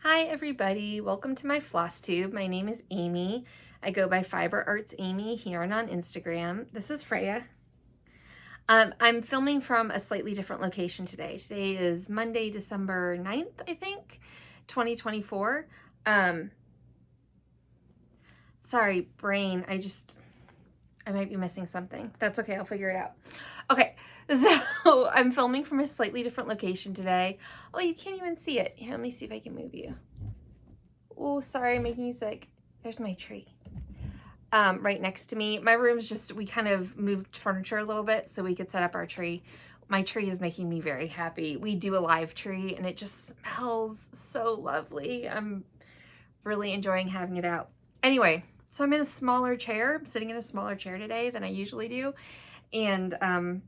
Hi everybody, welcome to my Flosstube. My name is Amy. I go by Fiber Arts Amy here and on Instagram. This is Freya. I'm filming from a slightly different location today. Today is Monday, December 9th, I think, 2024. Sorry, brain, I might be missing something. That's okay, I'll figure it out. Okay, so I'm filming from a slightly different location today. Oh, you can't even see it. Here, let me see if I can move you. Oh, sorry, I'm making you sick. There's my tree. Right next to me. My room's just, we kind of moved furniture a little bit so we could set up our tree. My tree is making me very happy. We do a live tree and it just smells so lovely. I'm really enjoying having it out. Anyway, so I'm in a smaller chair. I'm sitting in a smaller chair today than I usually do. And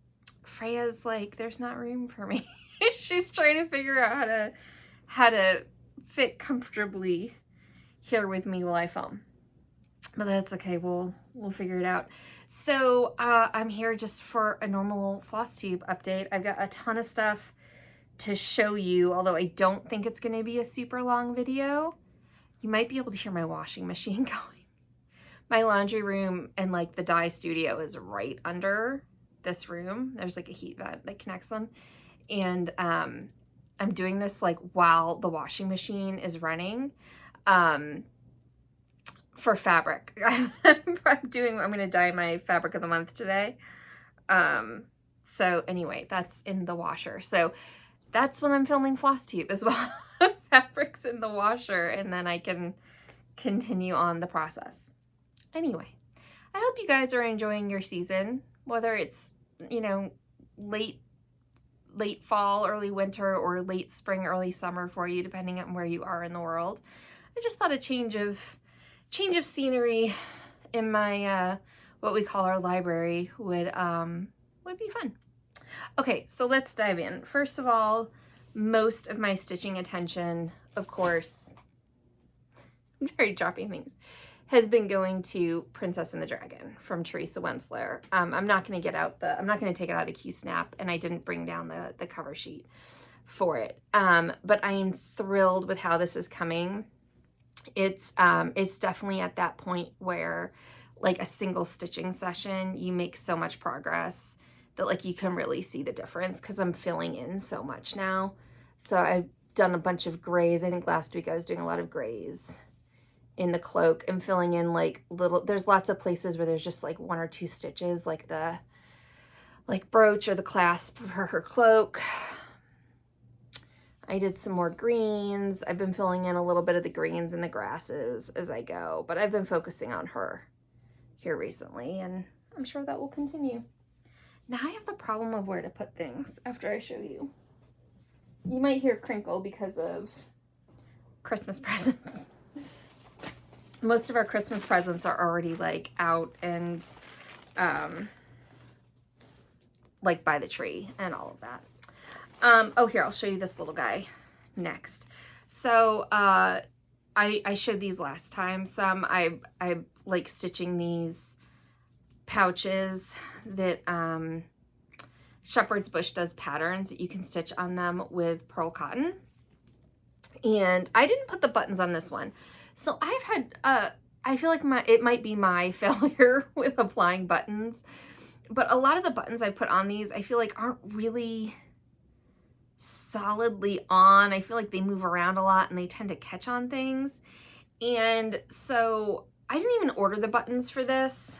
Freya's like, there's not room for me. She's trying to figure out how to fit comfortably here with me while I film. But that's okay, we'll figure it out. So I'm here just for a normal Flosstube update. I've got a ton of stuff to show you, although I don't think it's going to be a super long video. You might be able to hear my washing machine going. My laundry room and like the dye studio is right under this room. There's like a heat vent that connects them. And I'm doing this like while the washing machine is running. For fabric. I'm gonna dye my fabric of the month today. So anyway, that's in the washer. So that's when I'm filming Flosstube as well. Fabric's in the washer and then I can continue on the process. Anyway, I hope you guys are enjoying your season, whether it's, you know, late fall, early winter, or late spring, early summer for you, depending on where you are in the world. I just thought a change of scenery in my what we call our library would be fun. Okay, so let's dive in. First of all, most of my stitching attention, of course, I'm already dropping things, has been going to Princess and the Dragon from Teresa Wentzler. I'm not going to take it out of the Q-Snap, and I didn't bring down the cover sheet for it. But I am thrilled with how this is coming. It's definitely at that point where like a single stitching session, you make so much progress that like you can really see the difference because I'm filling in so much now. So I've done a bunch of grays. I think last week I was doing a lot of grays in the cloak and filling in like there's lots of places where there's just like 1 or 2 stitches, like the brooch or the clasp for her cloak. I did some more greens. I've been filling in a little bit of the greens and the grasses as I go, but I've been focusing on her here recently, and I'm sure that will continue. Now I have the problem of where to put things after I show you. You might hear crinkle because of Christmas presents. Most of our Christmas presents are already like out and like by the tree and all of that. Oh, here, I'll show you this little guy next. So, I showed these last time. I like stitching these pouches that, Shepherd's Bush does patterns that you can stitch on them with pearl cotton. And I didn't put the buttons on this one. So I've had, I feel like it might be my failure with applying buttons, but a lot of the buttons I put on these, I feel like aren't really solidly on. I feel like they move around a lot and they tend to catch on things. And so I didn't even order the buttons for this.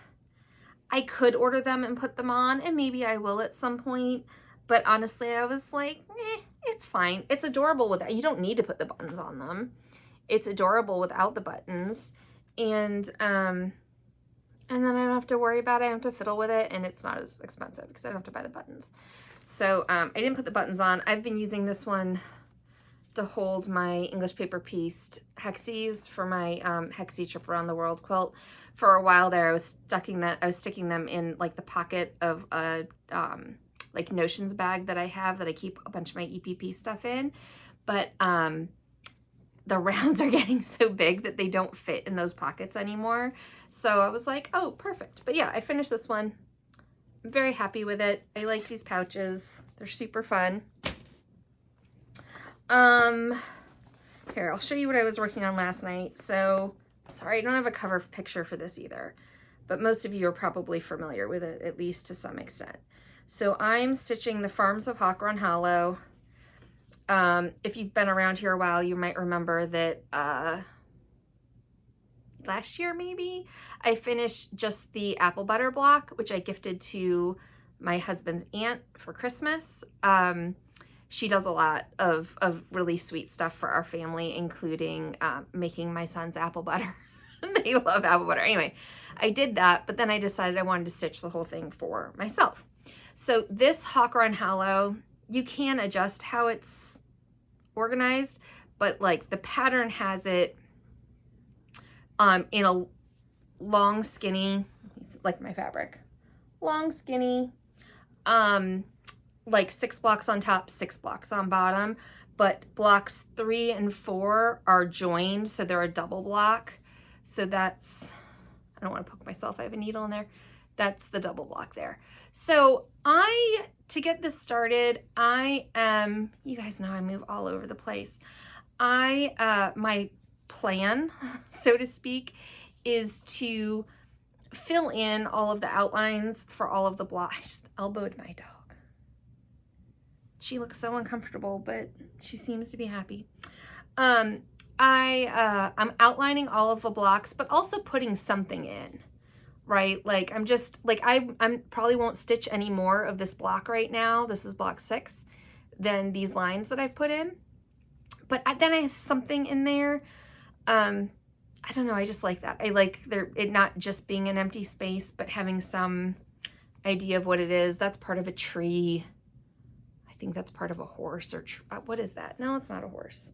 I could order them and put them on, and maybe I will at some point. But honestly, I was like, it's fine. It's adorable without, you don't need to put the buttons on them. It's adorable without the buttons. And then I don't have to worry about it. I don't have to fiddle with it, and it's not as expensive because I don't have to buy the buttons. So I didn't put the buttons on. I've been using this one to hold my English paper pieced hexies for my hexie trip around the world quilt. For a while there, I was sticking them in like the pocket of a like notions bag that I have that I keep a bunch of my EPP stuff in. But the rounds are getting so big that they don't fit in those pockets anymore. So I was like, oh, perfect. But yeah, I finished this one. I'm very happy with it. I like these pouches. They're super fun. Here, I'll show you what I was working on last night. So, sorry, I don't have a cover picture for this either, but most of you are probably familiar with it, at least to some extent. So I'm stitching the Farms of Hawk Run Hollow. If you've been around here a while, you might remember that last year maybe, I finished just the apple butter block, which I gifted to my husband's aunt for Christmas. She does a lot of really sweet stuff for our family, including making my sons apple butter. They love apple butter. Anyway, I did that, but then I decided I wanted to stitch the whole thing for myself. So this Hawk Run Hollow, you can adjust how it's organized, but like the pattern has it in a long, skinny, like my fabric, long, skinny, like 6 blocks on top, 6 blocks on bottom, but blocks 3 and 4 are joined, so they're a double block. So that's, I don't want to poke myself, I have a needle in there. That's the double block there. So to get this started, you guys know I move all over the place. My plan, so to speak, is to fill in all of the outlines for all of the blocks. I just elbowed my dog. She looks so uncomfortable, but she seems to be happy. I'm outlining all of the blocks, but also putting something in, right? Like I'm probably won't stitch any more of this block right now. This is block 6 than these lines that I've put in, but then I have something in there. I don't know. I just like that. I like it not just being an empty space, but having some idea of what it is. That's part of a tree. I think that's part of a horse or what is that? No, it's not a horse.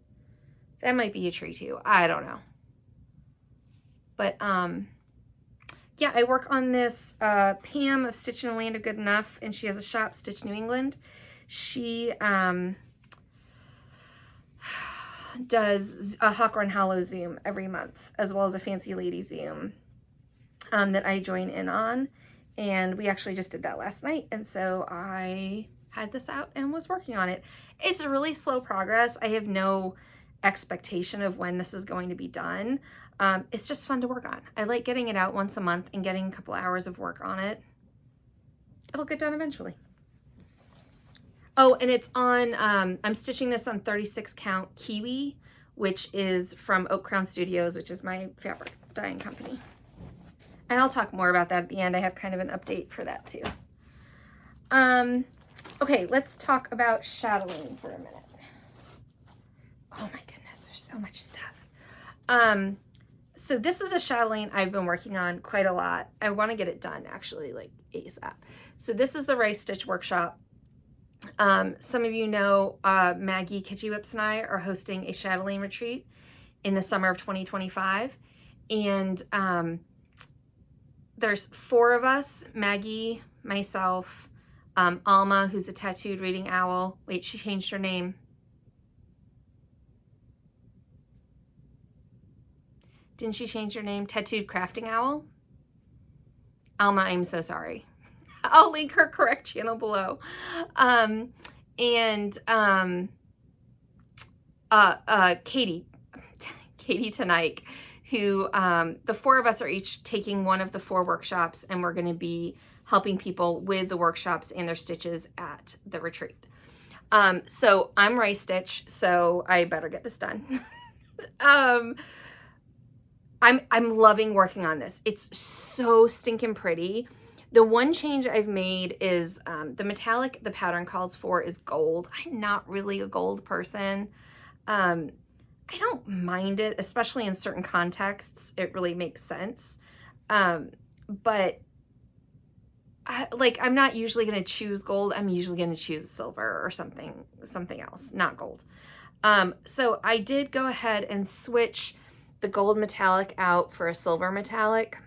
That might be a tree too. I don't know. But yeah, I work on this Pam of Stitch in the Land of Good Enough, and she has a shop, Stitch New England. She does a Hawk Run Hollow Zoom every month, as well as a Fancy Lady Zoom that I join in on. And we actually just did that last night. And so I had this out and was working on it. It's a really slow progress. I have no expectation of when this is going to be done. It's just fun to work on. I like getting it out once a month and getting a couple hours of work on it. It'll get done eventually. Oh, and it's on, I'm stitching this on 36 count Kiwi, which is from Oak Crown Studios, which is my fabric dyeing company. And I'll talk more about that at the end. I have kind of an update for that too. Okay, let's talk about Shadling for a minute. Oh my goodness, there's so much stuff. So this is a chatelaine I've been working on quite a lot. I want to get it done actually, like ASAP. So this is the Rice Stitch Workshop. Some of you know Maggie Kitschy Whips and I are hosting a chatelaine retreat in the summer of 2025. And there's 4 of us, Maggie, myself, Alma, who's a tattooed reading owl. Wait, she changed her name. Didn't she change her name? Tattooed Crafting Owl? Alma, I'm so sorry. I'll link her correct channel below. Katie Tanike, who the 4 of us are each taking one of the 4 workshops, and we're going to be helping people with the workshops and their stitches at the retreat. So I'm Rice Stitch, so I better get this done. I'm loving working on this. It's so stinking pretty. The one change I've made is the metallic the pattern calls for is gold. I'm not really a gold person. I don't mind it, especially in certain contexts. It really makes sense. But I'm not usually going to choose gold. I'm usually going to choose silver or something else, not gold. So I did go ahead and switch the gold metallic out for a silver metallic.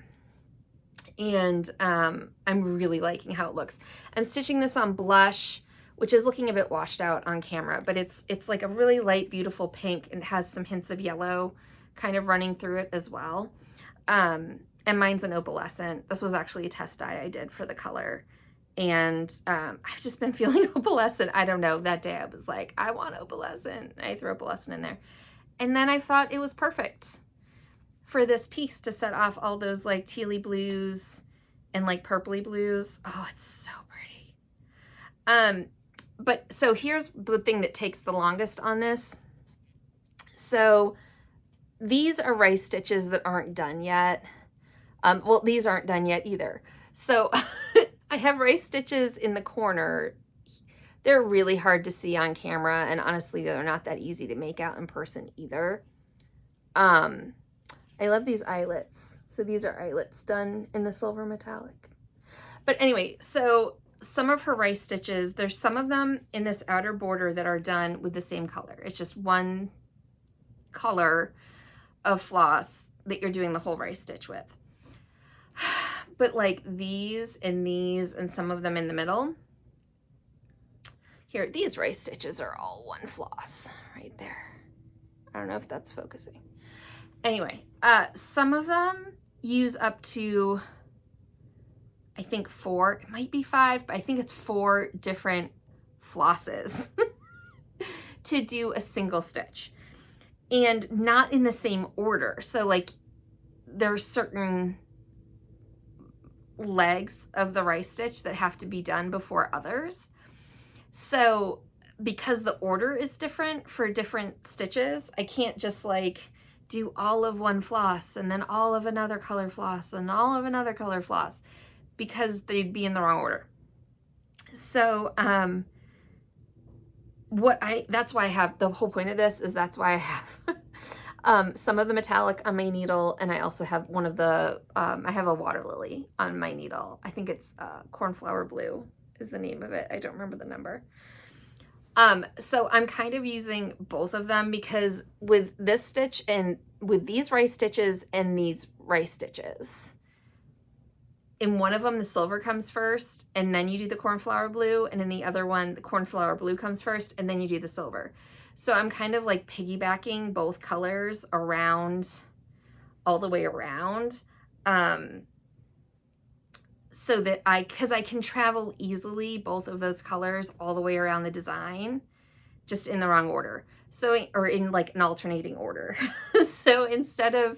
And I'm really liking how it looks. I'm stitching this on blush, which is looking a bit washed out on camera, but it's like a really light, beautiful pink, and it has some hints of yellow kind of running through it as well. And mine's an opalescent. This was actually a test dye I did for the color. And I've just been feeling opalescent. I don't know. That day I was like, I want opalescent. I threw opalescent in there. And then I thought it was perfect for this piece to set off all those like tealy blues and like purpley blues. Oh, it's so pretty. But so here's the thing that takes the longest on this. So these are rice stitches that aren't done yet. Well, these aren't done yet either. So I have rice stitches in the corner. They're really hard to see on camera, and honestly, they're not that easy to make out in person either. I love these eyelets. So these are eyelets done in the silver metallic. But anyway, so some of her rice stitches, there's some of them in this outer border that are done with the same color. It's just one color of floss that you're doing the whole rice stitch with. But like these and some of them in the middle, here, these rice stitches are all one floss right there. I don't know if that's focusing. Anyway, some of them use up to, I think 4, it might be 5, but I think it's 4 different flosses to do a single stitch, and not in the same order. So like there's certain legs of the rice stitch that have to be done before others. So because the order is different for different stitches, I can't just like do all of one floss and then all of another color floss and all of another color floss, because they'd be in the wrong order. So that's why I have, the whole point of this is that's why I have some of the metallic on my needle, and I also have one of the, I have a water lily on my needle. I think it's cornflower blue is the name of it. I don't remember the number. So I'm kind of using both of them, because with this stitch and with these rice stitches and these rice stitches, in one of them the silver comes first and then you do the cornflower blue, and in the other one the cornflower blue comes first and then you do the silver. So I'm kind of like piggybacking both colors around, all the way around, so that because I can travel easily both of those colors all the way around the design, just in the wrong order. So, or in like an alternating order. So instead of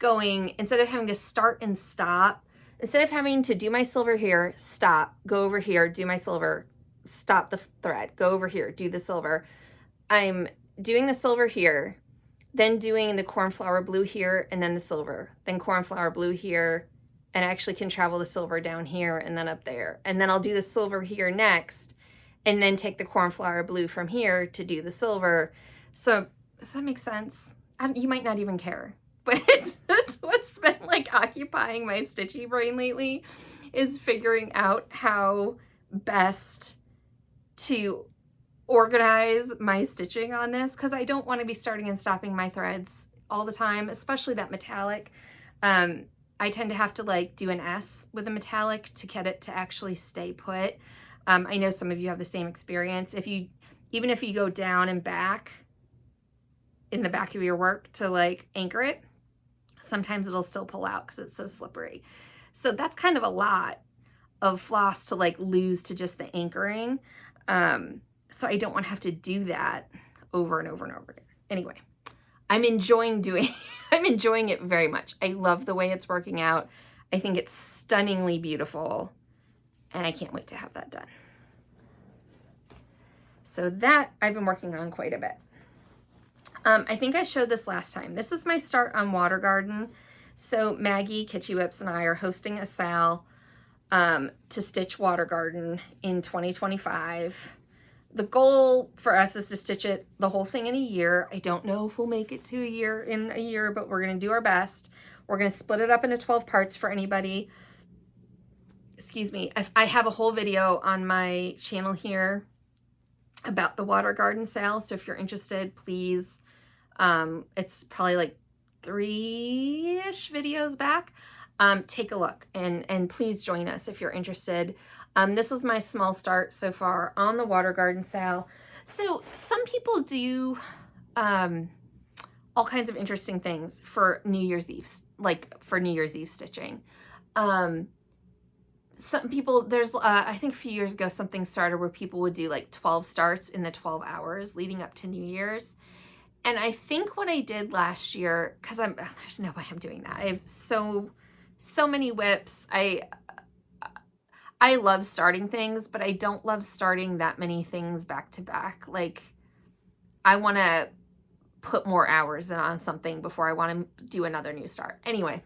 having to start and stop, instead of having to do my silver here, stop, go over here, do my silver, stop the thread, go over here, do the silver, I'm doing the silver here, then doing the cornflower blue here, and then the silver, then cornflower blue here, and I actually can travel the silver down here and then up there. And then I'll do the silver here next, and then take the cornflower blue from here to do the silver. So does that make sense? You might not even care, but that's what's been like occupying my stitchy brain lately, is figuring out how best to organize my stitching on this, because I don't want to be starting and stopping my threads all the time, especially that metallic. I tend to have to like do an S with a metallic to get it to actually stay put. I know some of you have the same experience. Even if you go down and back in the back of your work to like anchor it, sometimes it'll still pull out because it's so slippery. So that's kind of a lot of floss to like lose to just the anchoring. So I don't want to have to do that over and over and over again. Anyway, I'm enjoying it very much. I love the way it's working out. I think it's stunningly beautiful, and I can't wait to have that done. So that I've been working on quite a bit. I think I showed this last time. This is my start on Water Garden. So Maggie, Kitschy Whips, and I are hosting a sale to stitch Water Garden in 2025. The goal for us is to stitch it, the whole thing, in a year. I don't know if we'll make it to in a year, but we're going to do our best. We're going to split it up into 12 parts for anybody. Excuse me. I have a whole video on my channel here about the Water Garden sale. So if you're interested, please, it's probably like 3-ish videos back. Take a look and please join us if you're interested. This is my small start so far on the Water Garden sale. So some people do all kinds of interesting things for New Year's Eve, like for New Year's Eve stitching. Some people, there's, I think a few years ago, something started where people would do like 12 starts in the 12 hours leading up to New Year's. And I think what I did last year, because there's no way I'm doing that. I have so many whips. I love starting things, but I don't love starting that many things back to back. Like, I want to put more hours in on something before I want to do another new start. Anyway,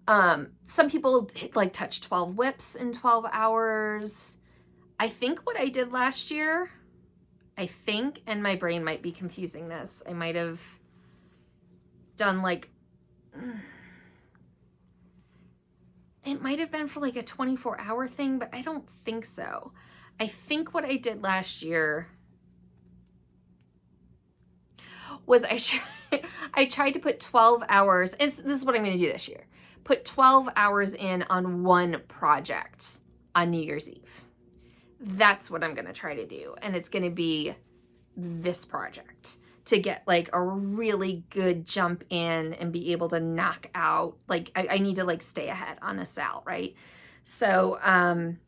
some people like touch 12 whips in 12 hours. I think what I did last year, and my brain might be confusing this, I might have done like, it might have been for like a 24-hour thing, but I don't think so. I think what I did last year was I tried to put 12 hours, this is what I'm going to do this year, put 12 hours in on one project on New Year's Eve. That's what I'm going to try to do. And it's going to be this project to get like a really good jump in and be able to knock out, like I need to like stay ahead on the sal, right? So, and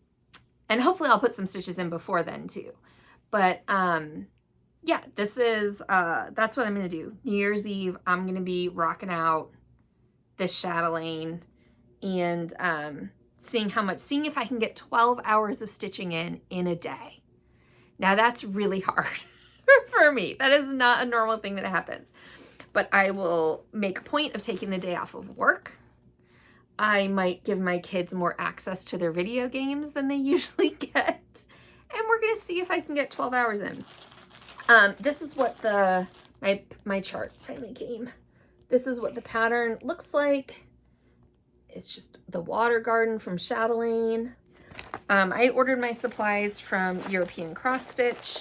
hopefully I'll put some stitches in before then too. But, yeah, this is, that's what I'm going to do. New Year's Eve, I'm going to be rocking out this chatelaine and, seeing if I can get 12 hours of stitching in a day. Now that's really hard for me. That is not a normal thing that happens, but I will make a point of taking the day off of work. I might give my kids more access to their video games than they usually get. And we're going to see if I can get 12 hours in. This is what my chart finally came. This is what the pattern looks like. It's just the water garden from Shadling. I ordered my supplies from European Cross Stitch.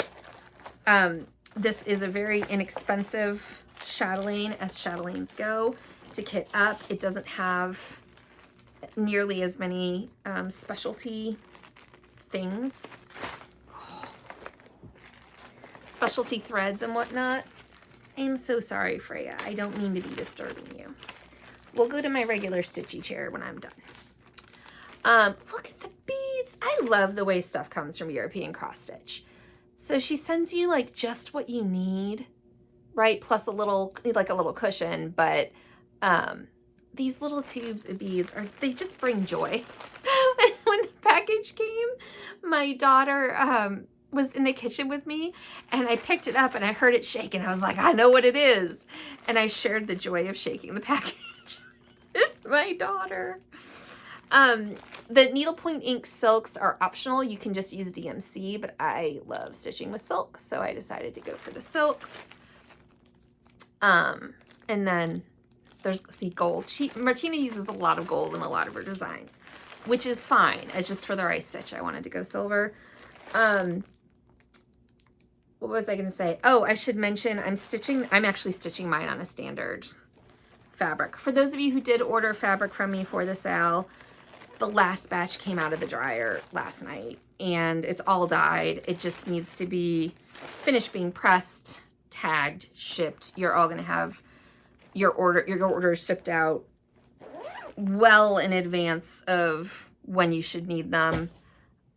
This is a very inexpensive chatelaine, as chatelaines go, to kit up. It doesn't have nearly as many specialty things, specialty threads and whatnot. I'm so sorry, Freya. I don't mean to be disturbing you. We'll go to my regular stitchy chair when I'm done. Look at the beads. I love the way stuff comes from European Cross Stitch. So she sends you like just what you need, right? Plus a little cushion, but these little tubes of beads they just bring joy. When the package came, my daughter was in the kitchen with me and I picked it up and I heard it shake and I was like, I know what it is. And I shared the joy of shaking the package with my daughter. The needlepoint ink silks are optional. You can just use DMC, but I love stitching with silk, so I decided to go for the silks. And then there's, see, gold. Martina uses a lot of gold in a lot of her designs, which is fine. It's just for the rice stitch I wanted to go silver. What was I going to say? Oh, I should mention I'm actually stitching mine on a standard fabric. For those of you who did order fabric from me for the sale, the last batch came out of the dryer last night and it's all dyed. It just needs to be finished being pressed, tagged, shipped. You're all going to have your orders shipped out well in advance of when you should need them,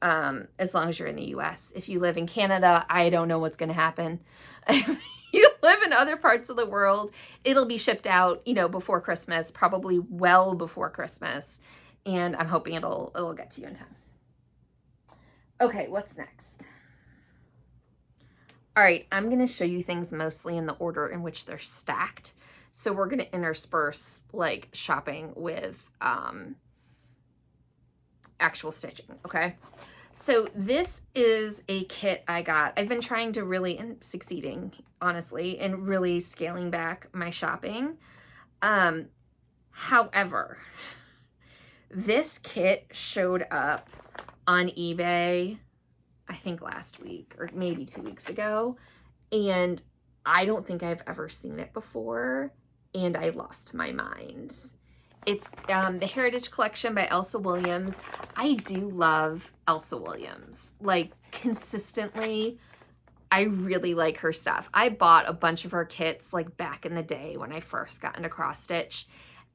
as long as you're in the US. If you live in Canada, I don't know what's going to happen. If you live in other parts of the world, it'll be shipped out, before Christmas, probably well before Christmas. And I'm hoping it'll get to you in time. Okay, what's next? All right, I'm going to show you things mostly in the order in which they're stacked. So we're going to intersperse like shopping with actual stitching, okay? So this is a kit I got. I've been trying to really, and succeeding, honestly, and really scaling back my shopping. However, this kit showed up on eBay, I think last week or maybe 2 weeks ago, and I don't think I've ever seen it before, and I lost my mind. It's the Heritage Collection by Elsa Williams. I do love Elsa Williams. Like, consistently, I really like her stuff. I bought a bunch of her kits, like, back in the day when I first got into cross stitch.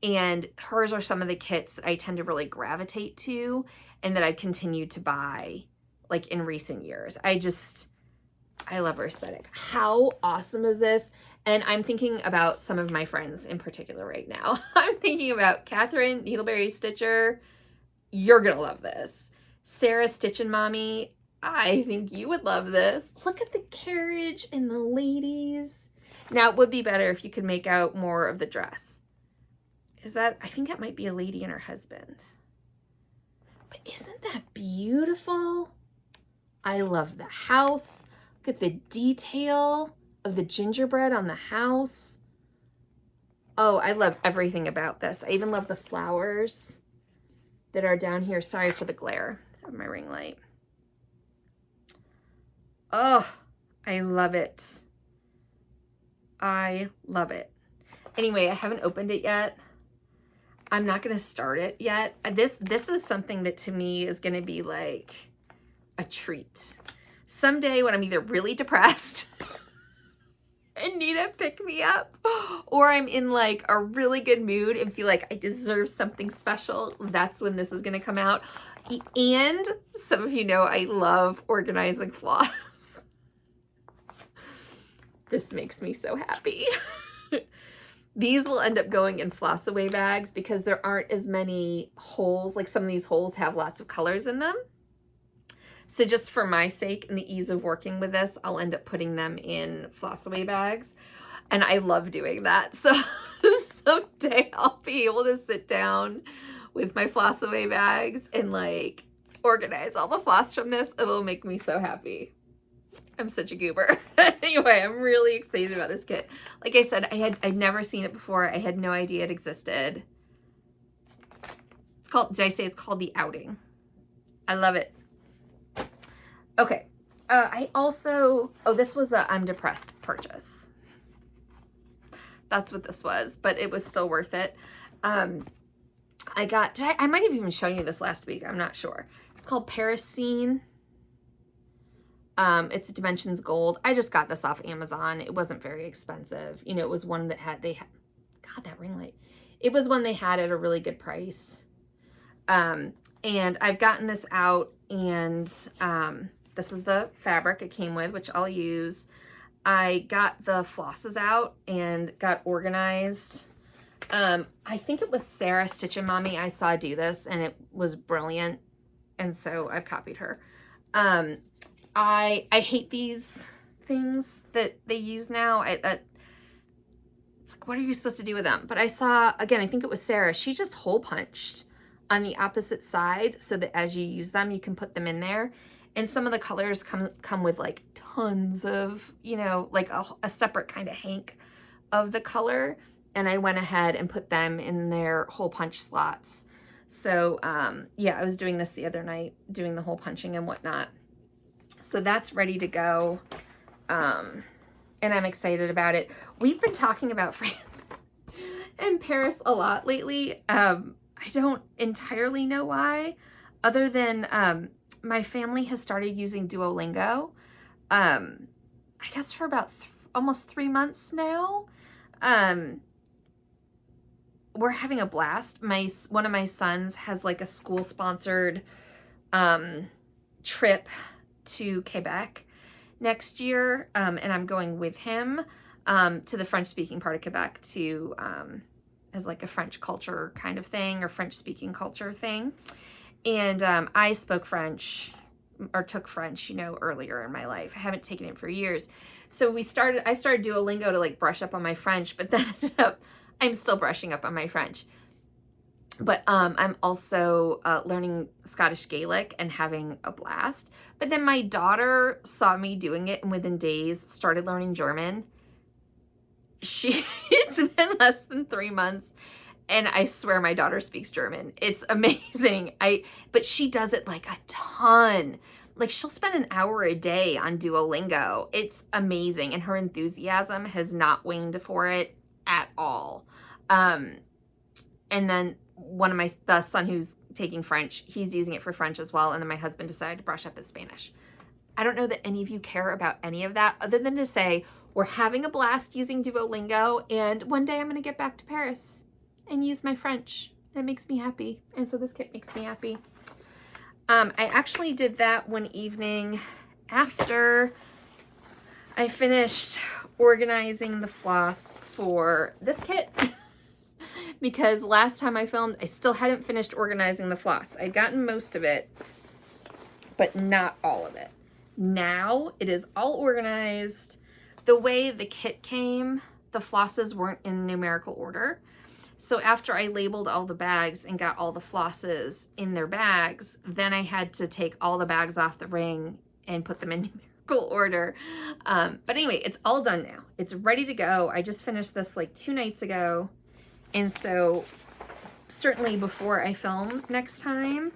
And hers are some of the kits that I tend to really gravitate to and that I've continued to buy, like, in recent years. I love her aesthetic. How awesome is this? And I'm thinking about some of my friends in particular right now. I'm thinking about Catherine, Needleberry Stitcher. You're going to love this. Sarah Stitchin' Mommy. I think you would love this. Look at the carriage and the ladies. Now, it would be better if you could make out more of the dress. Is that, I think that might be a lady and her husband. But isn't that beautiful? I love the house. Look at the detail of the gingerbread on the house. Oh, I love everything about this. I even love the flowers that are down here. Sorry for the glare of my ring light. Oh, I love it. I love it. Anyway, I haven't opened it yet. I'm not going to start it yet. This is something that to me is going to be like a treat. Someday when I'm either really depressed and need a pick-me-up, or I'm in like a really good mood and feel like I deserve something special, that's when this is going to come out. And some of you know I love organizing floss. This makes me so happy. These will end up going in floss away bags because there aren't as many holes. Like some of these holes have lots of colors in them. So just for my sake and the ease of working with this, I'll end up putting them in floss away bags. And I love doing that. So someday I'll be able to sit down with my floss away bags and like organize all the floss from this. It'll make me so happy. I'm such a goober. Anyway, I'm really excited about this kit. Like I said, I'd never seen it before. I had no idea it existed. It's called, did I say it's called The Outing? I love it. Okay. I also, oh, this was a I'm depressed purchase. That's what this was, but it was still worth it. I got, I might have even shown you this last week. I'm not sure. It's called Paris Scene. It's Dimensions Gold. I just got this off Amazon. It wasn't very expensive. You know, it was one that had, God, that ring light. It was one they had at a really good price. And I've gotten this out and, this is the fabric it came with, which I'll use. I got the flosses out and got organized. I think it was Sarah Stitchin' Mommy I saw do this and it was brilliant. And so I've copied her. I hate these things that they use now. It's like, what are you supposed to do with them? But I saw, again, I think it was Sarah. She just hole punched on the opposite side so that as you use them, you can put them in there. And some of the colors come with like tons of, you know, like a separate kind of hank of the color. And I went ahead and put them in their hole punch slots. So, yeah, I was doing this the other night, doing the hole punching and whatnot. So that's ready to go, and I'm excited about it. We've been talking about France and Paris a lot lately. I don't entirely know why, other than my family has started using Duolingo, I guess for about almost 3 months now. We're having a blast. One of my sons has like a school-sponsored trip to Quebec next year, and I'm going with him to the French-speaking part of Quebec to as like a French culture kind of thing or French-speaking culture thing. And I spoke French or took French, you know, earlier in my life. I haven't taken it for years. So I started Duolingo to like brush up on my French, but then ended up I'm still brushing up on my French. But I'm also learning Scottish Gaelic and having a blast. But then my daughter saw me doing it and within days started learning German. It's been less than 3 months and I swear my daughter speaks German. It's amazing. But she does it like a ton. Like she'll spend an hour a day on Duolingo. It's amazing. And her enthusiasm has not waned for it at all. And then the son who's taking French, he's using it for French as well. And then my husband decided to brush up his Spanish. I don't know that any of you care about any of that other than to say we're having a blast using Duolingo. And one day I'm going to get back to Paris and use my French. It makes me happy. And so this kit makes me happy. I actually did that one evening after I finished organizing the floss for this kit because last time I filmed, I still hadn't finished organizing the floss. I'd gotten most of it, but not all of it. Now it is all organized. The way the kit came, the flosses weren't in numerical order. So after I labeled all the bags and got all the flosses in their bags, then I had to take all the bags off the ring and put them in numerical order. But anyway, it's all done now. It's ready to go. I just finished this like 2 nights ago. And so certainly before I film next time,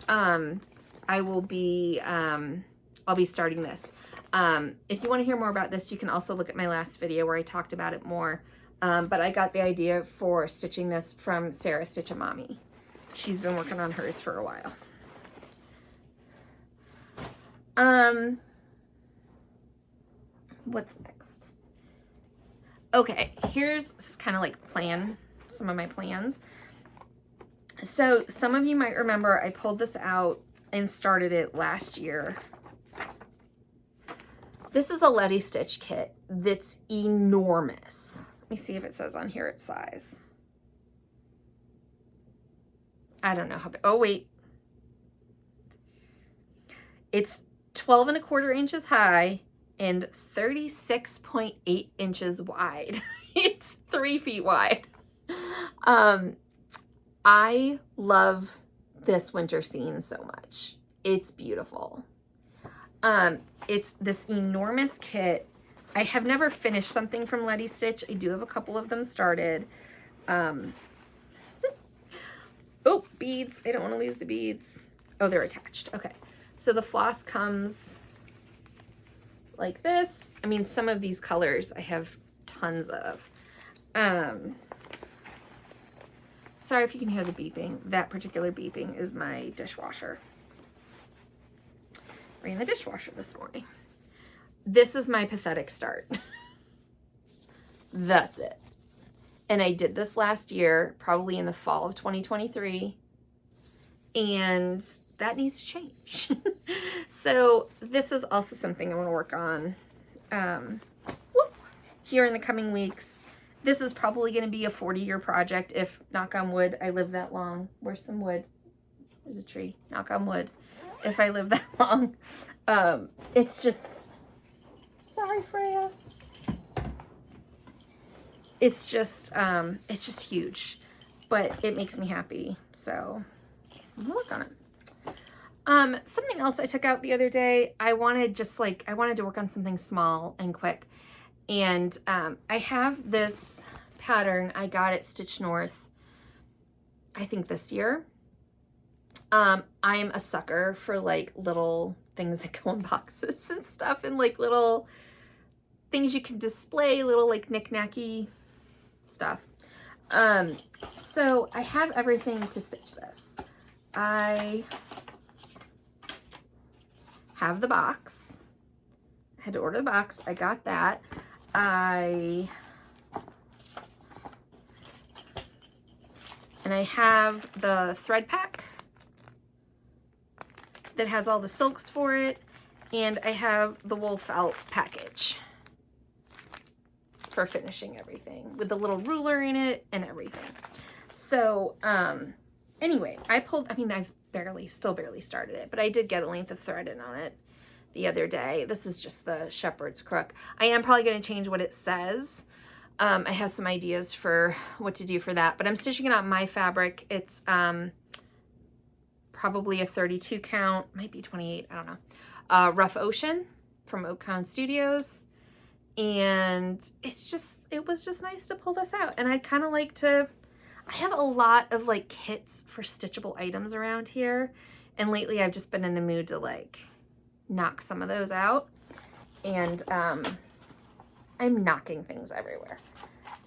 I will be, I'll be starting this. If you want to hear more about this, you can also look at my last video where I talked about it more. But I got the idea for stitching this from Sarah Stitch a Mommy. She's been working on hers for a while. What's next? Okay, here's kind of like some of my plans. So some of you might remember I pulled this out and started it last year. This is a Letty Stitch kit that's enormous. Let me see if it says on here its size. I don't know how big. Oh, wait. It's 12¼ inches high and 36.8 inches wide. It's 3 feet wide. I love this winter scene so much. It's beautiful. It's this enormous kit. I have never finished something from Letty Stitch. I do have a couple of them started. Oh, beads. I don't want to lose the beads. Oh, they're attached. Okay. So the floss comes like this. I mean, some of these colors I have tons of. Sorry if you can hear the beeping. That particular beeping is my dishwasher. Ran the dishwasher this morning. This is my pathetic start. That's it. And I did this last year, probably in the fall of 2023. And that needs to change. So this is also something I want to work on here in the coming weeks. This is probably going to be a 40-year project if, knock on wood, I live that long. Where's some wood? There's a tree. Knock on wood. If I live that long. It's just... Sorry, Freya. It's just huge. But it makes me happy. So, I'm going to work on it. Something else I took out the other day, I wanted to work on something small and quick. And I have this pattern I got at Stitch North, I think this year. I'm a sucker for like little things that go in boxes and stuff, and like little things you can display, little like knick-knacky stuff. So I have everything to stitch this. I have the box. I had to order the box. I got that. And I have the thread pack that has all the silks for it, and I have the wool felt package for finishing everything with the little ruler in it and everything. So anyway, I've still barely started it, but I did get a length of thread in on it the other day. This is just the shepherd's crook. I am probably going to change what it says. I have some ideas for what to do for that, but I'm stitching it on my fabric. It's probably a 32 count, might be 28, I don't know. Rough Ocean from Oak Crown Studios. And it was just nice to pull this out. And I'd kind of like to, I have a lot of like kits for stitchable items around here. And lately I've just been in the mood to like knock some of those out. And I'm knocking things everywhere.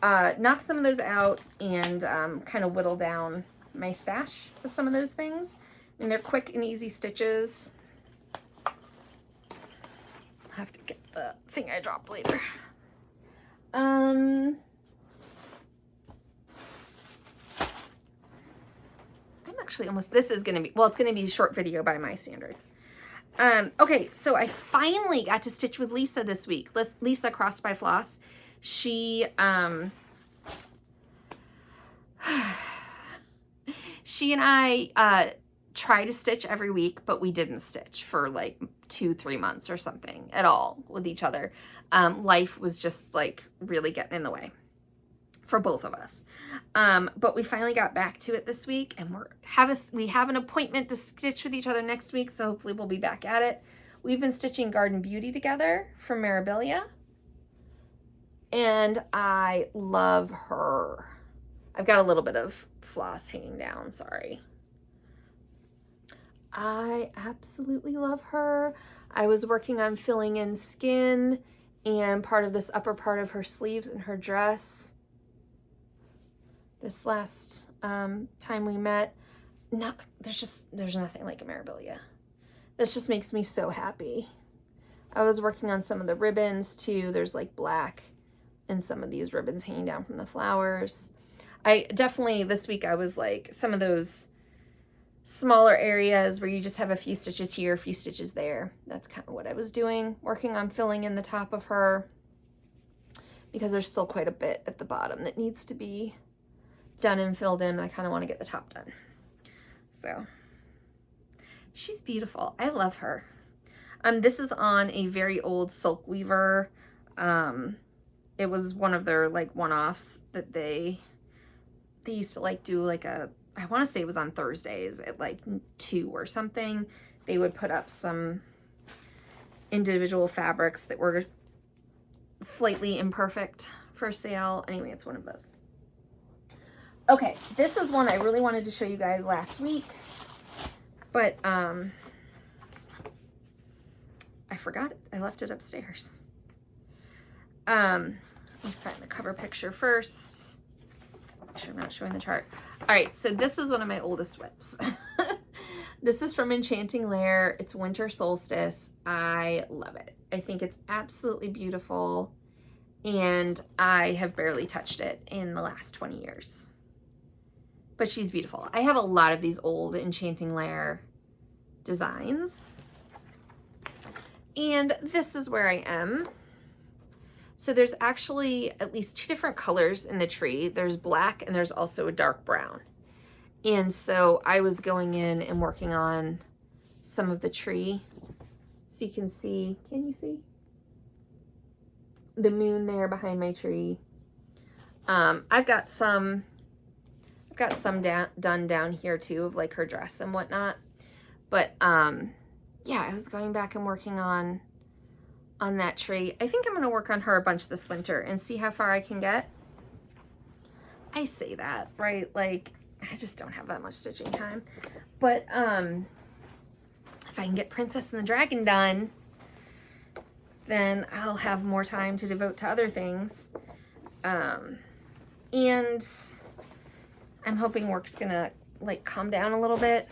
Knock some of those out and kind of whittle down my stash of some of those things. And they're quick and easy stitches. I'll have to get the thing I dropped later. I'm actually almost, this is going to be, well, it's going to be a short video by my standards. Okay, so I finally got to stitch with Lisa this week. Lisa Crossed by Floss. She, she and I try to stitch every week, but we didn't stitch for like 2-3 months or something at all with each other. Life was just like really getting in the way for both of us. But we finally got back to it this week, and we have an appointment to stitch with each other next week, so hopefully we'll be back at it. We've been stitching Garden Beauty together from Mirabilia, and I love her. I've got a little bit of floss hanging down, sorry. I absolutely love her. I was working on filling in skin and part of this upper part of her sleeves and her dress this last time we met. There's nothing like a Mirabilia. This just makes me so happy. I was working on some of the ribbons too. There's like black and some of these ribbons hanging down from the flowers. I definitely, this week I was like some of those smaller areas where you just have a few stitches here, a few stitches there. That's kind of what I was doing, working on filling in the top of her, because there's still quite a bit at the bottom that needs to be done and filled in. I kind of want to get the top done. So she's beautiful. I love her. This is on a very old silk weaver. It was one of their like one-offs that they used to like do like I want to say it was on Thursdays at like 2 or something. They would put up some individual fabrics that were slightly imperfect for sale. Anyway, it's one of those. Okay, this is one I really wanted to show you guys last week, but I forgot it. I left it upstairs. Let me find the cover picture first. Make sure I'm not showing the chart. All right, so this is one of my oldest whips. This is from Enchanting Lair. It's Winter Solstice. I love it. I think it's absolutely beautiful, and I have barely touched it in the last 20 years. But she's beautiful. I have a lot of these old Enchanting Lair designs, and this is where I am. So there's actually at least 2 different colors in the tree. There's black and there's also a dark brown. And so I was going in and working on some of the tree. So you can see, can you see? The moon there behind my tree. I've got some done down here too of like her dress and whatnot. But yeah, I was going back and working on that tree. I think I'm going to work on her a bunch this winter and see how far I can get. I say that, right? Like, I just don't have that much stitching time. But if I can get Princess and the Dragon done, then I'll have more time to devote to other things. And I'm hoping work's going to like calm down a little bit.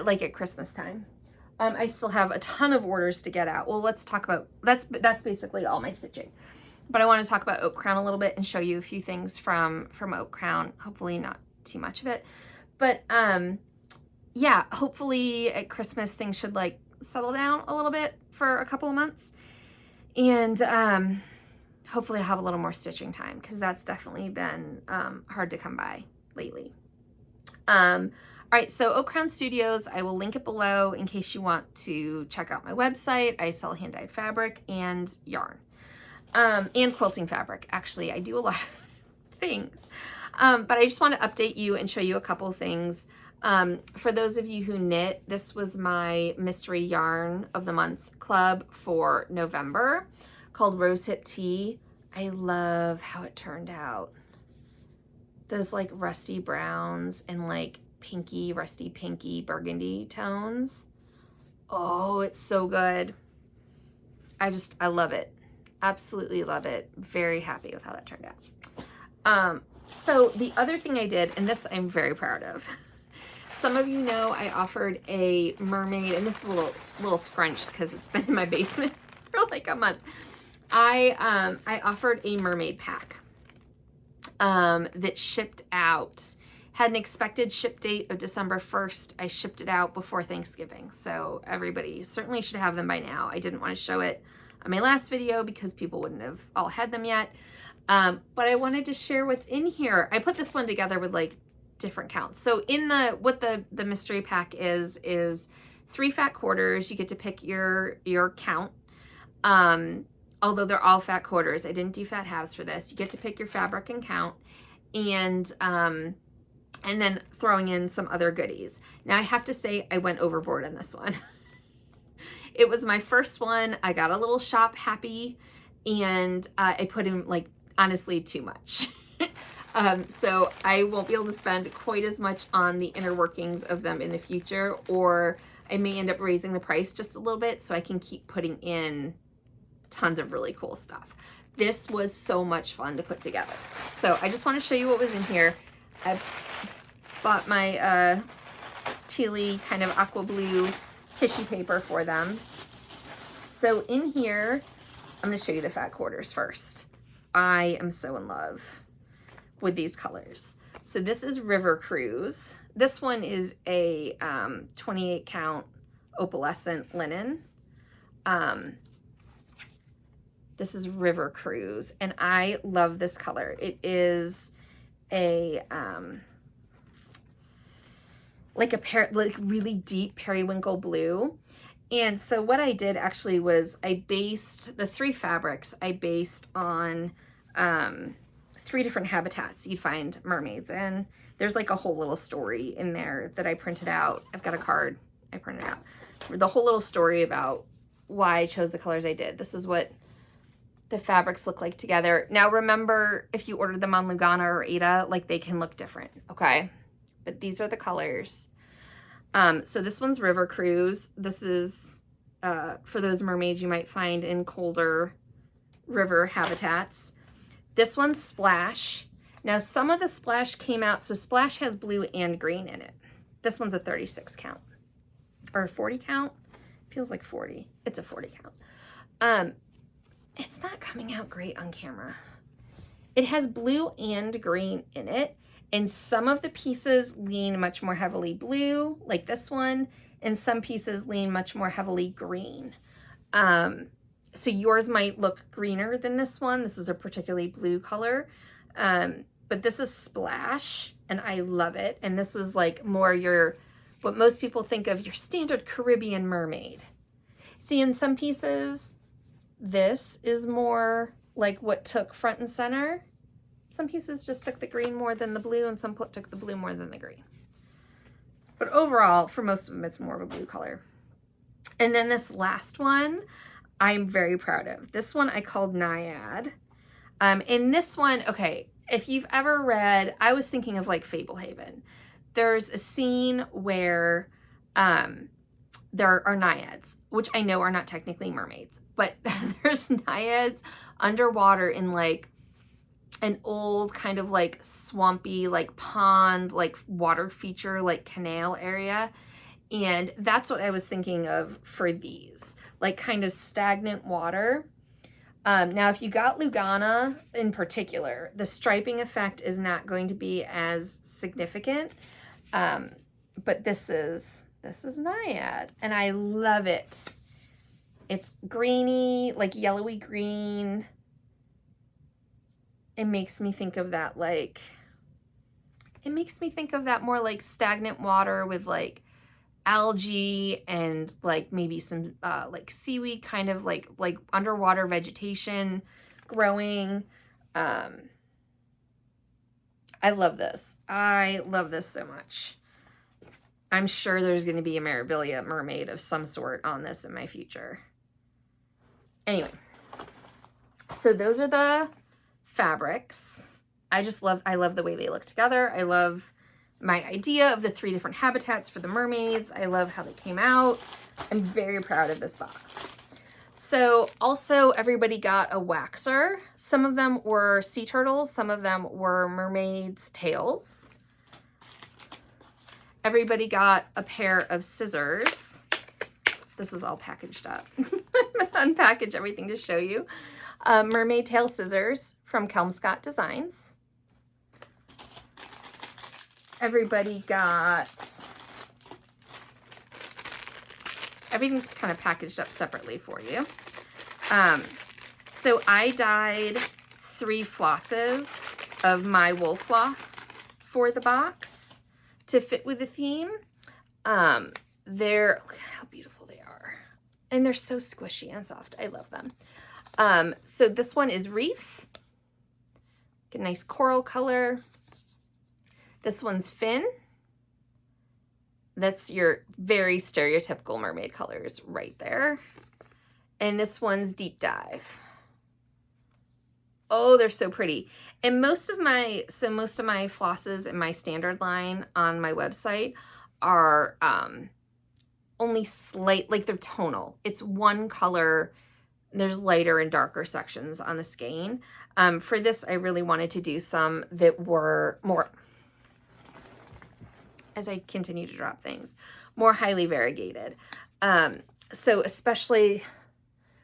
Like at Christmas time. I still have a ton of orders to get out. Well, let's talk about, that's basically all my stitching. But I want to talk about Oak Crown a little bit and show you a few things from Oak Crown. Hopefully not too much of it. But yeah, hopefully at Christmas things should like settle down a little bit for a couple of months. And hopefully I'll have a little more stitching time, because that's definitely been hard to come by lately. All right, so Oak Crown Studios, I will link it below in case you want to check out my website. I sell hand-dyed fabric and yarn, and quilting fabric. Actually, I do a lot of things, but I just want to update you and show you a couple things. For those of you who knit, this was my mystery yarn of the month club for November, called Rosehip Tea. I love how it turned out. Those like rusty browns and like pinky, rusty pinky burgundy tones. Oh, it's so good. I love it. Absolutely love it. Very happy with how that turned out. So the other thing I did, and this I'm very proud of. Some of you know I offered a mermaid, and this is a little scrunched because it's been in my basement for like a month. I offered a mermaid pack that shipped out. Had an expected ship date of December 1st. I shipped it out before Thanksgiving, so everybody certainly should have them by now. I didn't want to show it on my last video because people wouldn't have all had them yet. But I wanted to share what's in here. I put this one together with like different counts. So in what the mystery pack is 3 fat quarters. You get to pick your count. Although they're all fat quarters. I didn't do fat halves for this. You get to pick your fabric and count, and then throwing in some other goodies. Now I have to say I went overboard on this one. It was my first one. I got a little shop happy, and I put in, like, honestly, too much. So I won't be able to spend quite as much on the inner workings of them in the future, or I may end up raising the price just a little bit so I can keep putting in tons of really cool stuff. This was so much fun to put together. So I just want to show you what was in here. I bought my tealy kind of aqua blue tissue paper for them. So in here, I'm going to show you the fat quarters first. I am so in love with these colors. So this is River Cruise. This one is a 28 count opalescent linen. This is River Cruise, and I love this color. It is a like really deep periwinkle blue. And so what I did actually was I based the 3 fabrics I based on 3 different habitats you'd find mermaids in. There's like a whole little story in there that I printed out. I've got a card I printed out. The whole little story about why I chose the colors I did. This is what the fabrics look like together. Now remember, if you ordered them on Lugana or Ada, like they can look different, okay? But these are the colors. So this one's River Cruise. This is for those mermaids you might find in colder river habitats. This one's Splash. Now some of the Splash came out, so Splash has blue and green in it. This one's a 36 count or a 40 count. Feels like 40. It's a 40 count. It's not coming out great on camera. It has blue and green in it, and some of the pieces lean much more heavily blue, like this one, and some pieces lean much more heavily green. So yours might look greener than this one. This is a particularly blue color, but this is Splash, and I love it. And this is like more what most people think of your standard Caribbean mermaid. See, in some pieces, this is more like what took front and center. Some pieces just took the green more than the blue, and some took the blue more than the green. But overall, for most of them, it's more of a blue color. And then this last one, I'm very proud of. This one I called Naiad. And this one, okay, if you've ever read, I was thinking of like Fablehaven. There's a scene where there are naiads, which I know are not technically mermaids, but there's naiads underwater in like an old kind of like swampy, like pond, like water feature, like canal area. And that's what I was thinking of for these, like kind of stagnant water. Now, if you got Lugana in particular, the striping effect is not going to be as significant. But this is Naiad, and I love it. It's greeny, like yellowy green. It makes me think of that more like stagnant water with like algae and like maybe some like seaweed, kind of like underwater vegetation growing. I love this. I love this so much. I'm sure there's going to be a Mirabilia mermaid of some sort on this in my future. Anyway, so those are the fabrics. I love the way they look together. I love my idea of the 3 different habitats for the mermaids. I love how they came out. I'm very proud of this box. So also everybody got a waxer. Some of them were sea turtles. Some of them were mermaids' tails. Everybody got a pair of scissors. This is all packaged up. I'm gonna unpackage everything to show you. Mermaid tail scissors from Kelmscott Designs. everybody got, everything's kind of packaged up separately for you. So I dyed 3 flosses of my wool floss for the box to fit with the theme. Look at how beautiful they are. And they're so squishy and soft. I love them. So this one is Reef. Get a nice coral color. This one's Fin. That's your very stereotypical mermaid colors right there. And this one's Deep Dive. Oh, they're so pretty. And most of my flosses in my standard line on my website are only slight, like they're tonal. It's one color. There's lighter and darker sections on the skein. For this, I really wanted to do some that were more, as I continue to drop things, more highly variegated. So especially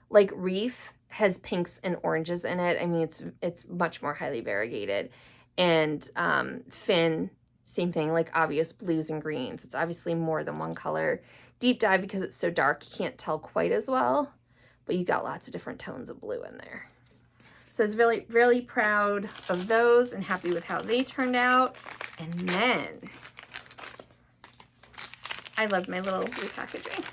like Reef has pinks and oranges in it. I mean, it's much more highly variegated. And Fin, same thing, like obvious blues and greens. It's obviously more than one color. Deep Dive, because it's so dark, you can't tell quite as well, but you got lots of different tones of blue in there. So I was really, really proud of those and happy with how they turned out. And then I loved my little repackaging.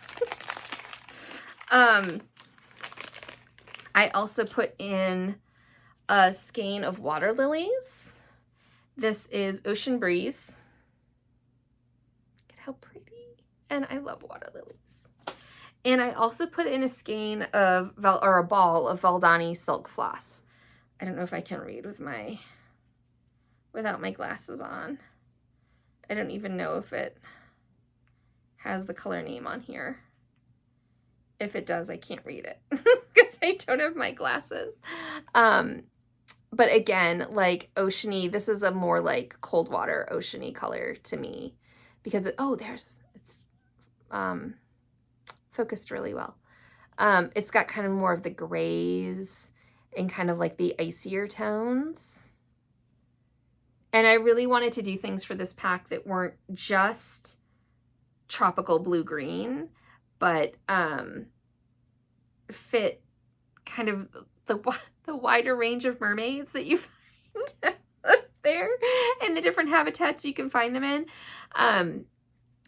I also put in a skein of water lilies. This is Ocean Breeze. Look at how pretty. And I love water lilies. And I also put in a skein of, or a ball of Valdani silk floss. I don't know if I can read without my glasses on. I don't even know if it has the color name on here. If it does, I can't read it because I don't have my glasses. But again, like oceany, this is a more like cold water oceany color to me because it's focused really well. It's got kind of more of the grays and kind of like the icier tones. And I really wanted to do things for this pack that weren't just tropical blue-green, but fit kind of the wider range of mermaids that you find out there and the different habitats you can find them in.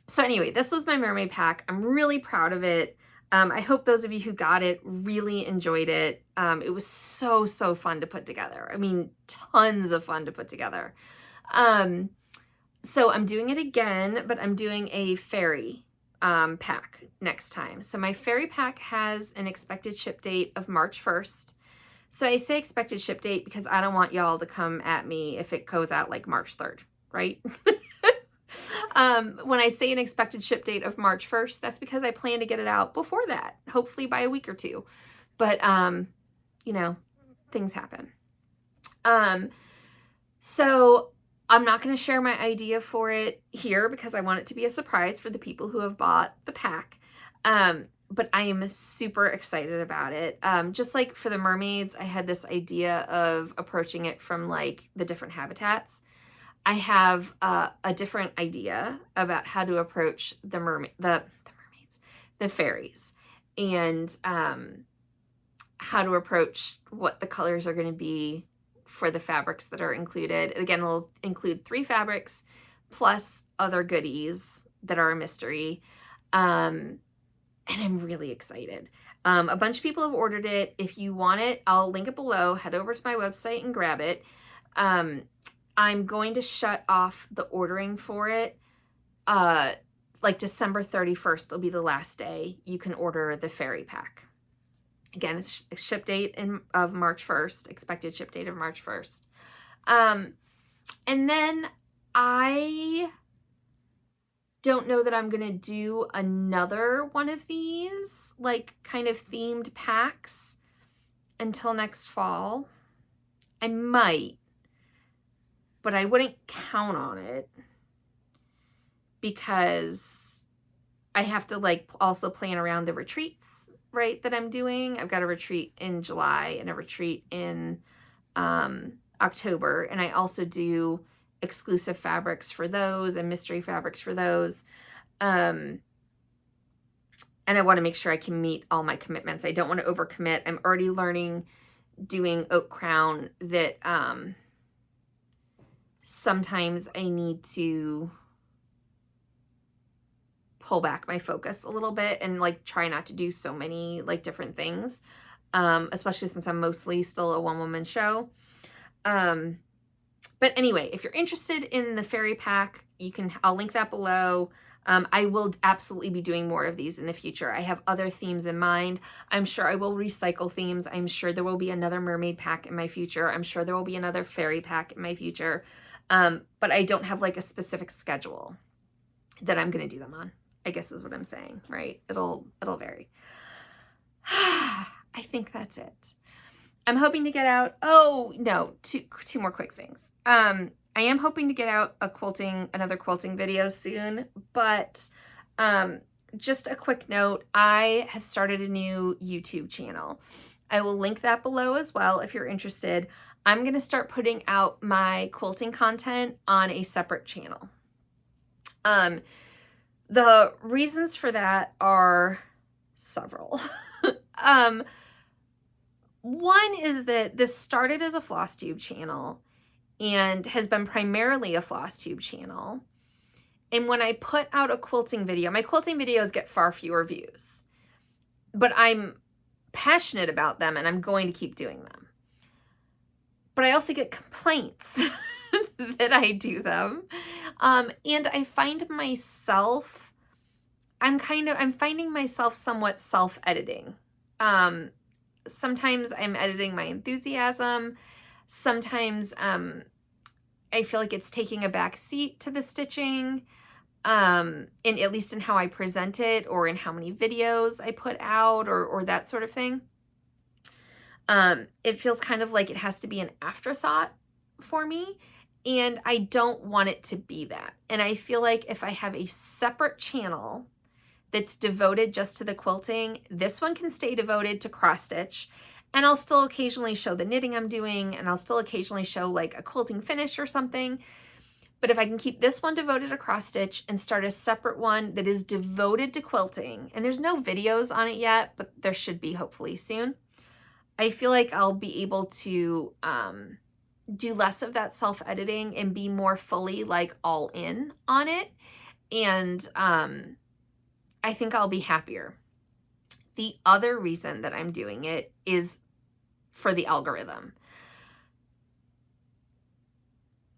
So anyway, this was my mermaid pack. I'm really proud of it. I hope those of you who got it really enjoyed it. It was so fun to put together. I mean, tons of fun to put together. So I'm doing it again, but I'm doing a fairy pack next time. So my fairy pack has an expected ship date of March 1st. So I say expected ship date because I don't want y'all to come at me if it goes out like March 3rd, right? When I say an expected ship date of March 1st, that's because I plan to get it out before that, hopefully by a week or two. But, you know, things happen. So I'm not going to share my idea for it here because I want it to be a surprise for the people who have bought the pack. But I am super excited about it. Just like for the mermaids, I had this idea of approaching it from like the different habitats. I have a different idea about how to approach the fairies, and how to approach what the colors are going to be for the fabrics that are included. Again, it'll include 3 fabrics plus other goodies that are a mystery. And I'm really excited. A bunch of people have ordered it. If you want it, I'll link it below. Head over to my website and grab it. I'm going to shut off the ordering for it. Like December 31st will be the last day you can order the fairy pack. Again, it's ship date of March 1st, expected ship date of March 1st. And then I don't know that I'm going to do another one of these, like kind of themed packs until next fall. I might, but I wouldn't count on it because I have to like also plan around the retreats, right, that I'm doing. I've got a retreat in July and a retreat in October, and I also do exclusive fabrics for those and mystery fabrics for those. And I want to make sure I can meet all my commitments. I don't want to overcommit. I'm already learning doing oak crown that sometimes I need to pull back my focus a little bit and like try not to do so many like different things, especially since I'm mostly still a one-woman show. But anyway, if you're interested in the fairy pack, I'll link that below. I will absolutely be doing more of these in the future. I have other themes in mind. I'm sure I will recycle themes. I'm sure there will be another mermaid pack in my future. I'm sure there will be another fairy pack in my future. But I don't have like a specific schedule that I'm going to do them on, I guess is what I'm saying, right? It'll vary. I think that's it. I'm hoping to get out, oh no, two more quick things. I am hoping to get out another quilting video soon, but just a quick note, I have started a new YouTube channel. I will link that below as well if you're interested. I'm going to start putting out my quilting content on a separate channel. The reasons for that are several. One is that this started as a Flosstube channel and has been primarily a Flosstube channel. And when I put out a quilting video, my quilting videos get far fewer views, but I'm passionate about them and I'm going to keep doing them. But I also get complaints that I do them. And I find myself, I'm finding myself somewhat self-editing. Sometimes I'm editing my enthusiasm. Sometimes I feel like it's taking a back seat to the stitching, at least in how I present it or in how many videos I put out or that sort of thing. It feels kind of like it has to be an afterthought for me, and I don't want it to be that. And I feel like if I have a separate channel that's devoted just to the quilting, this one can stay devoted to cross stitch, and I'll still occasionally show the knitting I'm doing, and I'll still occasionally show like a quilting finish or something. But if I can keep this one devoted to cross stitch and start a separate one that is devoted to quilting, and there's no videos on it yet, but there should be hopefully soon, I feel like I'll be able to do less of that self-editing and be more fully like all in on it. And I think I'll be happier. The other reason that I'm doing it is for the algorithm.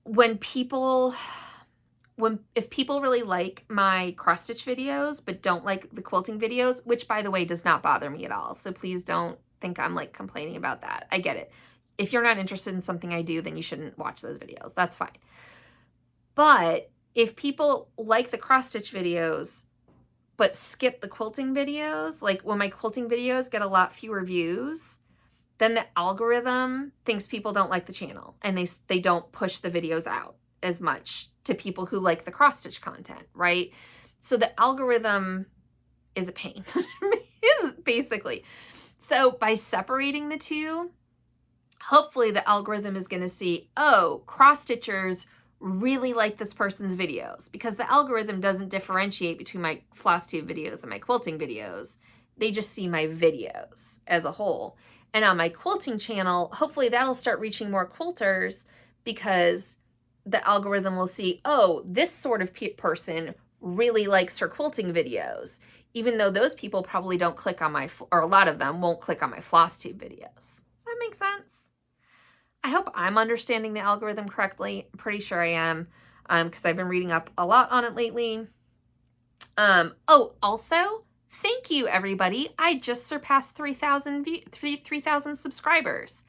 If people really like my cross stitch videos but don't like the quilting videos, which by the way does not bother me at all, so please don't think I'm like complaining about that. I get it. If you're not interested in something I do, then you shouldn't watch those videos. That's fine. But if people like the cross stitch videos but skip the quilting videos, like when my quilting videos get a lot fewer views, then the algorithm thinks people don't like the channel and they don't push the videos out as much to people who like the cross stitch content, right? So the algorithm is a pain, basically. So by separating the two, hopefully the algorithm is going to see, oh, cross stitchers really like this person's videos, because the algorithm doesn't differentiate between my Flosstube videos and my quilting videos. They just see my videos as a whole. And on my quilting channel, hopefully that'll start reaching more quilters, because the algorithm will see, oh, this sort of person really likes her quilting videos, even though those people probably don't click on or a lot of them won't click on my Flosstube videos. Does that make sense? I hope I'm understanding the algorithm correctly. I'm pretty sure I am, because I've been reading up a lot on it lately. Oh, also, thank you, everybody. I just surpassed 3,000 subscribers.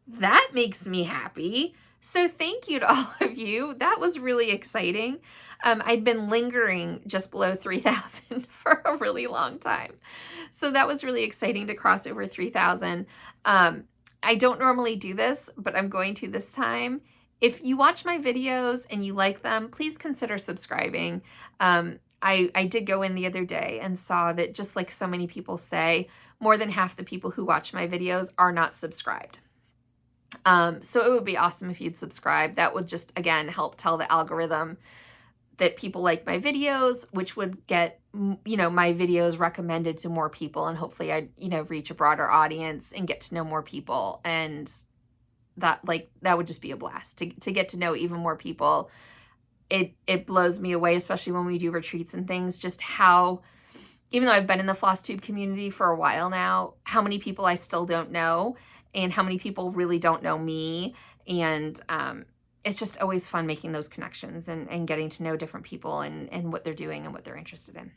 That makes me happy. So thank you to all of you. That was really exciting. I'd been lingering just below 3,000 for a really long time. So that was really exciting to cross over 3,000. I don't normally do this, but I'm going to this time. If you watch my videos and you like them, please consider subscribing. I did go in the other day and saw that, just like so many people say, more than half the people who watch my videos are not subscribed. So it would be awesome if you'd subscribe. That would just, again, help tell the algorithm that people like my videos, which would get, my videos recommended to more people, and hopefully I'd, reach a broader audience and get to know more people. And that would just be a blast to get to know even more people. It blows me away, especially when we do retreats and things, just how, even though I've been in the Flosstube community for a while now, how many people I still don't know and how many people really don't know me. And it's just always fun making those connections and getting to know different people and what they're doing and what they're interested in.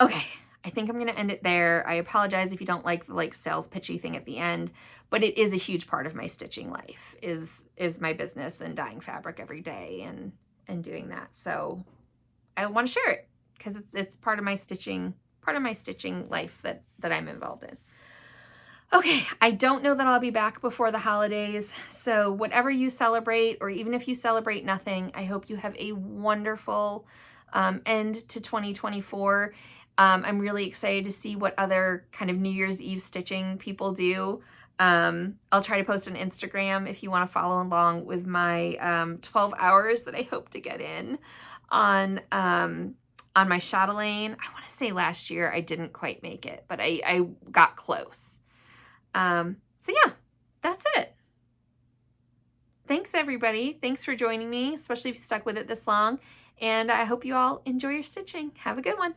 Okay, I think I'm going to end it there. I apologize if you don't like the sales pitchy thing at the end, but it is a huge part of my stitching life is my business and dyeing fabric every day and doing that. So I want to share it because it's part of my stitching life that I'm involved in. Okay, I don't know that I'll be back before the holidays, so whatever you celebrate, or even if you celebrate nothing, I hope you have a wonderful end to 2024. I'm really excited to see what other kind of New Year's Eve stitching people do. I'll try to post on Instagram if you want to follow along with my 12 hours that I hope to get in on my chatelaine. I want to say last year I didn't quite make it, but I got close. So yeah, that's it. Thanks everybody. Thanks for joining me, especially if you stuck with it this long. And I hope you all enjoy your stitching. Have a good one.